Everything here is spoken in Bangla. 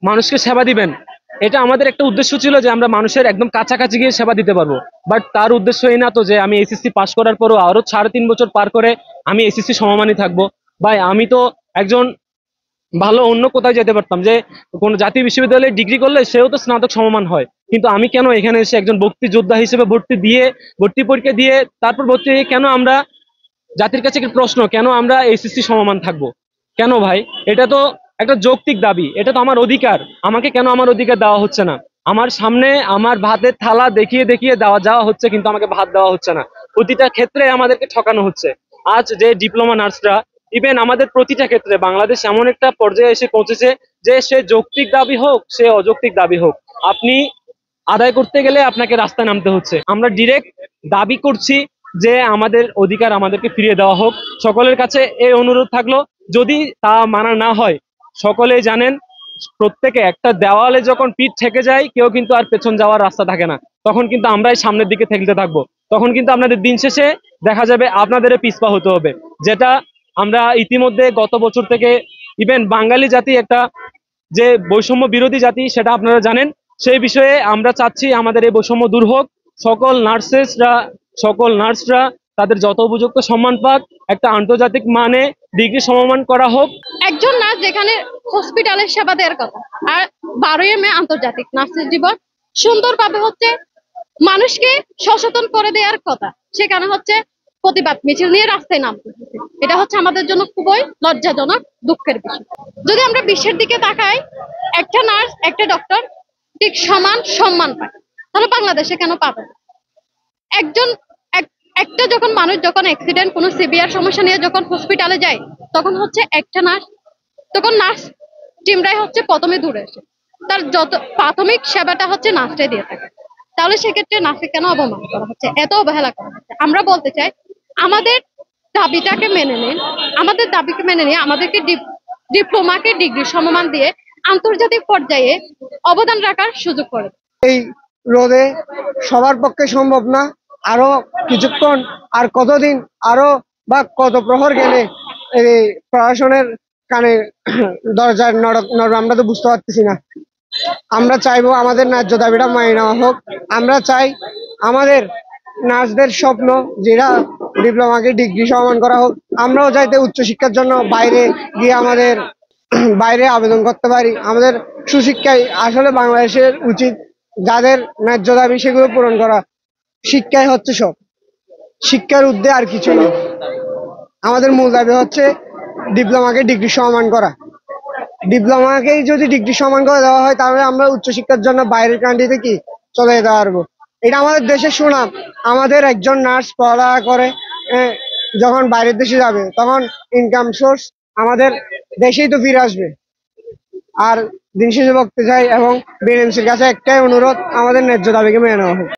মানুষকে সেবা দিবেন, এটা আমাদের একটা উদ্দেশ্য ছিল যে আমরা মানুষের একদম কাছাকাছি গিয়ে সেবা দিতে পারবো। বাট তার উদ্দেশ্য এই না তো যে আমি এসএসসি পাস করার পরও আরো 3.5 বছর পার করে আমি এসএসসি সমমানই থাকবো। ভাই আমি তো একজন ভালো অন্য কোথায় যেতে পারতাম, যে কোন জাতীয় বিশ্ববিদ্যালয়ে ডিগ্রি করলে সেও তো স্নাতক সমমান হয়, কিন্তু আমি কেন এখানে এসে একজন ভর্তি যোদ্ধা হিসেবে ভর্তি পরীক্ষা দিয়ে তারপর ভর্তি হয়ে কেন আমরা, জাতির কাছে একটা প্রশ্ন, কেন আমরা এসএসসি সমমান থাকবো? কেন ভাই? এটা তো একটা যৌক্তিক দাবি, এটা তো আমার অধিকার। আমাকে কেন আমার অধিকার দেওয়া হচ্ছে না? আমার সামনে আমার ভাতের থালা দেখিয়ে দেখিয়ে দেওয়া যাওয়া হচ্ছে, কিন্তু আমাকে ভাত দেওয়া হচ্ছে না। প্রতিটা ক্ষেত্রে আমাদেরকে ঠকানো হচ্ছে। আজ যে ডিপ্লোমা নার্সরা, ইভেন আমাদের প্রতিটা ক্ষেত্রে বাংলাদেশ এমন একটা পর্যায়ে এসে পৌঁছেছে যে সে যৌক্তিক দাবি হোক, সে অযৌক্তিক দাবি হোক, আপনি আদায় করতে গেলে আপনাকে রাস্তায় নামতে হচ্ছে। আমরা ডিরেক্ট দাবি করছি যে আমাদের অধিকার আমাদেরকে ফিরিয়ে দেওয়া হোক। সকলের কাছে এই অনুরোধ থাকলো, যদি তা মানা না হয়, সকলেই জানেন প্রত্যেকে একটা দেওয়ালে যখন পিঠ থেকে যায়, কেউ কিন্তু আর পেছন যাওয়ার রাস্তা থাকে না। তখন কিন্তু আমরাই সামনের দিকে ঠেলতে থাকবো। তখন কিন্তু আপনাদের দিন শেষে দেখা যাবে আপনাদের পিছপা হতে হবে, যেটা আমরা ইতিমধ্যে গত বছর থেকে, ইভেন বাঙালি জাতি একটা যে বৈষম্য বিরোধী জাতি সেটা আপনারা জানেন। সেই বিষয়ে আমরা চাচ্ছি আমাদের এই বৈষম্য দূর হোক। সকল নার্সরা তাদের যত উপযুক্ত সম্মান পাক, একটা আন্তর্জাতিক মানে ডিগ্রি সমমান করা হোক। একজন নার্স যেখানে হসপিটালের সেবা দেওয়ার কথা, আর 12 মে আন্তর্জাতিক নার্সের দিবস, সুন্দরভাবে হচ্ছে মানুষকে সচেতন করে দেওয়ার কথা, সেখানে হচ্ছে প্রতিবাদ মিছিল নিয়ে রাস্তায় নামতে হচ্ছে। এটা হচ্ছে আমাদের জন্য খুবই লজ্জাজনক, দুঃখের বিষয়। যদি আমরা বিশ্বের দিকে তাকাই, একটা নার্স একটা ডক্টর ঠিক সমান সম্মান পায়, তাহলে বাংলাদেশে কেন পাবে না? একজন একটা যখন মানুষ যখন অ্যাক্সিডেন্ট কোনো সিভিয়ার সমস্যা নিয়ে যখন হসপিটালে যায়, তখন হচ্ছে একটা নার্স, তখন নার্স টিমরাই হচ্ছে প্রথমে দূরে আসে, তার যত প্রাথমিক সেবাটা হচ্ছে নার্সরাই দিয়ে থাকে। তাহলে সেক্ষেত্রে নার্সকে কেন অবমান করা হচ্ছে, এত অবহেলা করা হচ্ছে? আমরা বলতে চাই, আমাদের দাবিটাকে মেনে নিন, আমাদের দাবিকে মেনে নিয়ে আমাদেরকে ডিপ্লোমাকে ডিগ্রি সমমান দিয়ে আন্তর্জাতিক পর্যায়ে অবদান রাখার সুযোগ করে। এই রোদে সবার পক্ষে সম্ভব না। আরো কিছুক্ষণ, আর কতদিন, আরো বা কত প্রহর গেলে এই প্রশাসনের কানে দরজার নড় আমরা তো বুঝতে পারতেছি না। আমরা চাইবো আমাদের ন্যায্য দাবিটা মানিয়ে নেওয়া হোক। আমরা চাই আমাদের নার্সদের স্বপ্ন যেটা ডিপ্লোমাকে ডিগ্রি সমান করা হোক। আমরাও চাইতে উচ্চশিক্ষার জন্য বাইরে গিয়ে আমাদের বাইরে আবেদন করতে পারি। আমাদের সুশিক্ষায় আসলে বাংলাদেশের উচিত যাদের ন্যায্য দাবি সেগুলো পূরণ করা। শিক্ষাই হচ্ছে সব, শিক্ষার ঊর্ধ্বে আর কিছু না। আমাদের মূল দাবি হচ্ছে ডিপ্লোমাকে ডিগ্রি সমান করা। ডিপ্লোমাকেই যদি ডিগ্রি সমান করে দেওয়া হয়, তাহলে আমরা উচ্চশিক্ষার জন্য বাইরের কান্ট্রিতে কি চলে যেতে পারবো। এটা আমাদের দেশের সুনাম। আমাদের একজন নার্স পড়ালেখা করে যখন বাইরের দেশে যাবে, তখন ইনকাম সোর্স আমাদের দেশেই তো ফিরে আসবে। আর দিন শেষে বলতে চাই এবং বিএনএমসির কাছে একটাই অনুরোধ, আমাদের ন্যায্য দাবিকে মেনে নেওয়া হোক।